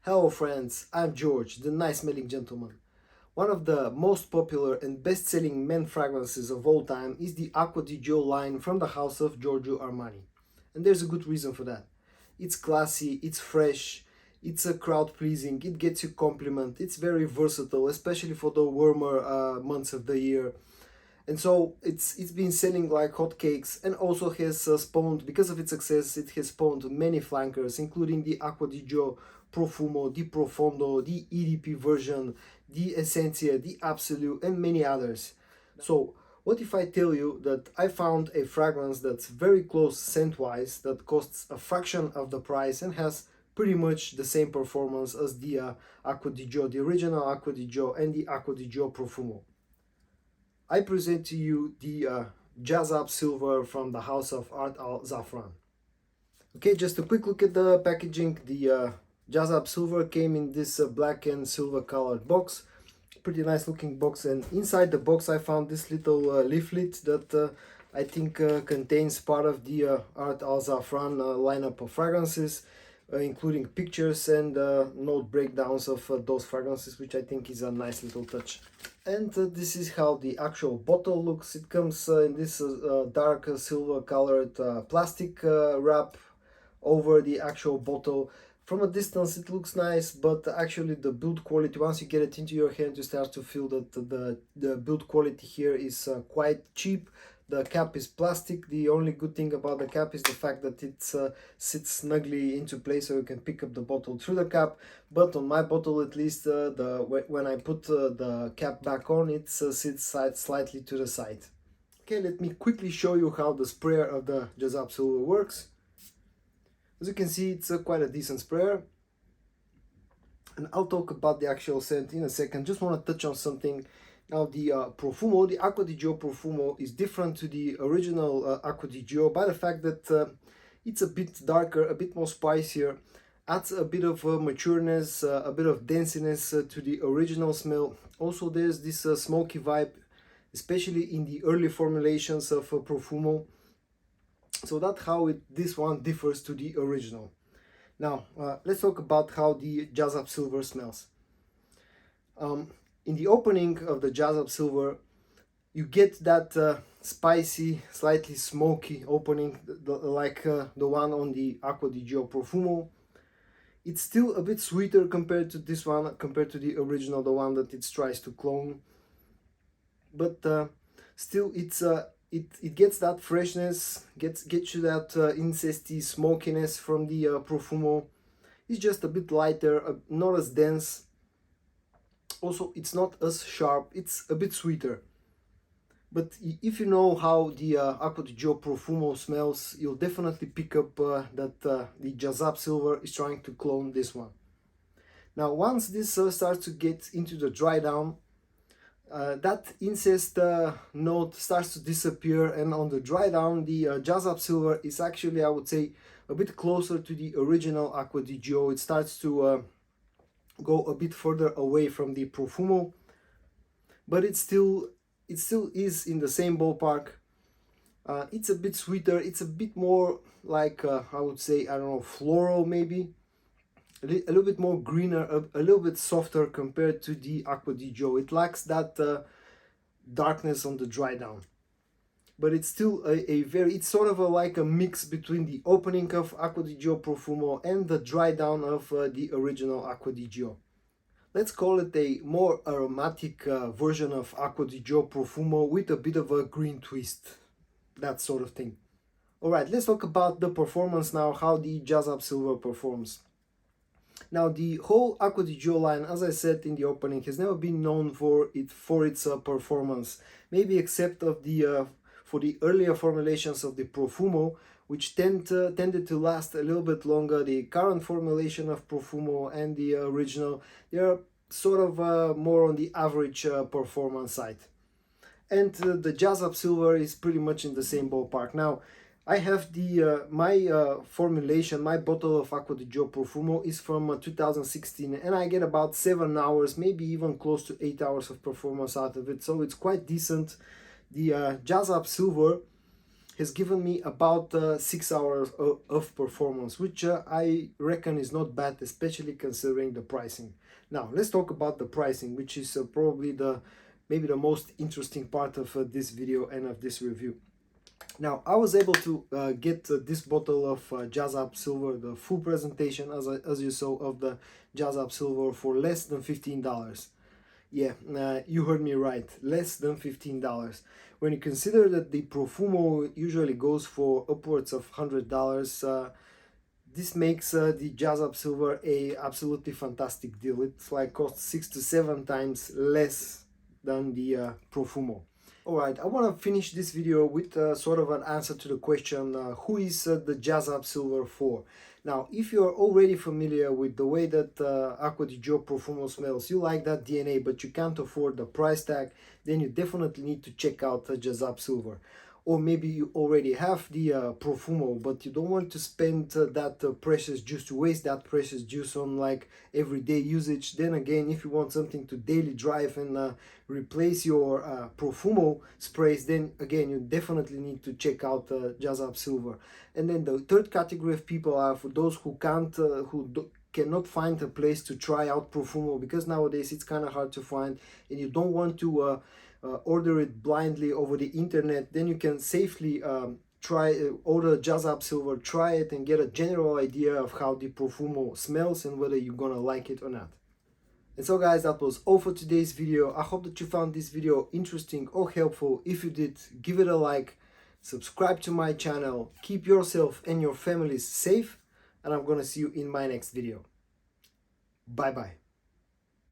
Hello friends, I'm George, the nice smelling gentleman. One of the most popular and best-selling men fragrances of all time is the Acqua Di Gio line from the house of Giorgio Armani. And there's a good reason for that. It's classy, it's fresh, it's a crowd-pleasing, it gets you compliment, it's very versatile, especially for the warmer months of the year. And so it's been selling like hotcakes, and also has spawned, because of its success, it has spawned many flankers, including the Acqua Di Gio Profumo, the Profondo, the EDP version, the Essentia, the Absolute, and many others. So what if I tell you that I found a fragrance that's very close scent-wise, that costs a fraction of the price and has pretty much the same performance as the Acqua Di Gio, the original Acqua Di Gio, and the Acqua Di Gio Profumo? I present to you the Jazzab Silver from the house of Ard Al Zaafaran. Okay, just a quick look at the packaging. The Jazzab Silver came in this black and silver colored box. Pretty nice looking box, and inside the box I found this little leaflet that I think contains part of the Ard Al Zaafaran lineup of fragrances, including pictures and note breakdowns of those fragrances, which I think is a nice little touch. And this is how the actual bottle looks. It comes in this dark silver colored plastic wrap over the actual bottle. From a distance it looks nice, but actually the build quality, once you get it into your hand, you start to feel that the build quality here is quite cheap. The cap is plastic. The only good thing about the cap is the fact that it sits snugly into place, so you can pick up the bottle through the cap. But on my bottle, at least, when I put the cap back on, it sits slightly to the side. Okay, let me quickly show you how the sprayer of the Jazzab Silver works. As you can see, it's quite a decent sprayer. And I'll talk about the actual scent in a second. Just want to touch on something. Now the Profumo, the Acqua Di Gio Profumo, is different to the original Acqua Di Gio by the fact that it's a bit darker, a bit more spicier, adds a bit of matureness, a bit of denseness to the original smell. Also there's this smoky vibe, especially in the early formulations of Profumo. So that's how this one differs to the original. Now let's talk about how the Jazzab Silver smells. In the opening of the Jazzab Silver, you get that spicy, slightly smoky opening, like the one on the Acqua Di Gio Profumo. It's still a bit sweeter compared to this one, compared to the original, the one that it tries to clone. But still, it gets that freshness, gets you that incesty smokiness from the Profumo. It's just a bit lighter, not as dense. Also, it's not as sharp, it's a bit sweeter. But if you know how the Acqua Di Gio Profumo smells, you'll definitely pick up that the Jazzab Silver is trying to clone this one. Now, once this starts to get into the dry down, that incest note starts to disappear, and on the dry down, the Jazzab Silver is actually, I would say, a bit closer to the original Acqua Di Gio. It starts to go a bit further away from the Profumo, but it still is in the same ballpark. It's a bit sweeter, it's a bit more like I would say, I don't know, floral maybe, a little bit more greener, a little bit softer compared to the Acqua Di Gio. It lacks that darkness on the dry down, but it's still it's sort of like a mix between the opening of Acqua Di Gio Profumo and the dry down of the original Acqua Di Gio. Let's call it a more aromatic version of Acqua Di Gio Profumo with a bit of a green twist, that sort of thing. Alright, let's talk about the performance now, how the Jazzab Silver performs. Now, the whole Acqua Di Gio line, as I said in the opening, has never been known for its performance, maybe except of the for the earlier formulations of the Profumo, which tended to last a little bit longer. The current formulation of Profumo and the original, they are sort of more on the average performance side. And the Jazzab Silver is pretty much in the same ballpark. Now, I have my formulation, my bottle of Acqua Di Gio Profumo is from 2016, and I get about 7 hours, maybe even close to 8 hours of performance out of it, so it's quite decent. The Jazzab Silver has given me about 6 hours of performance, which I reckon is not bad, especially considering the pricing. Now let's talk about the pricing, which is probably maybe the most interesting part of this video and of this review. Now I was able to get this bottle of Jazzab Silver, the full presentation as you saw of the Jazzab Silver, for less than $15. Yeah, you heard me right, less than $15. When you consider that the Profumo usually goes for upwards of $100, this makes the Jazzab Silver a absolutely fantastic deal. It's like costs 6 to 7 times less than the Profumo. Alright, I want to finish this video with sort of an answer to the question, who is the Jazzab Silver for? Now, if you're already familiar with the way that Acqua Di Gio Profumo smells, you like that DNA, but you can't afford the price tag, then you definitely need to check out Jazzab Silver. Or maybe you already have the Profumo, but you don't want to spend that precious juice, to waste that precious juice on like everyday usage. Then again, if you want something to daily drive and replace your Profumo sprays, then again you definitely need to check out Jazzab Silver. And then the third category of people are for those who cannot find a place to try out Profumo, because nowadays it's kind of hard to find, and you don't want to order it blindly over the internet. Then you can safely order Jazzab Silver, try it, and get a general idea of how the Profumo smells and whether you're gonna like it or not. And so guys, that was all for today's video. I hope that you found this video interesting or helpful. If you did, give it a like, subscribe to my channel, keep yourself and your families safe, and I'm gonna see you in my next video. Bye bye.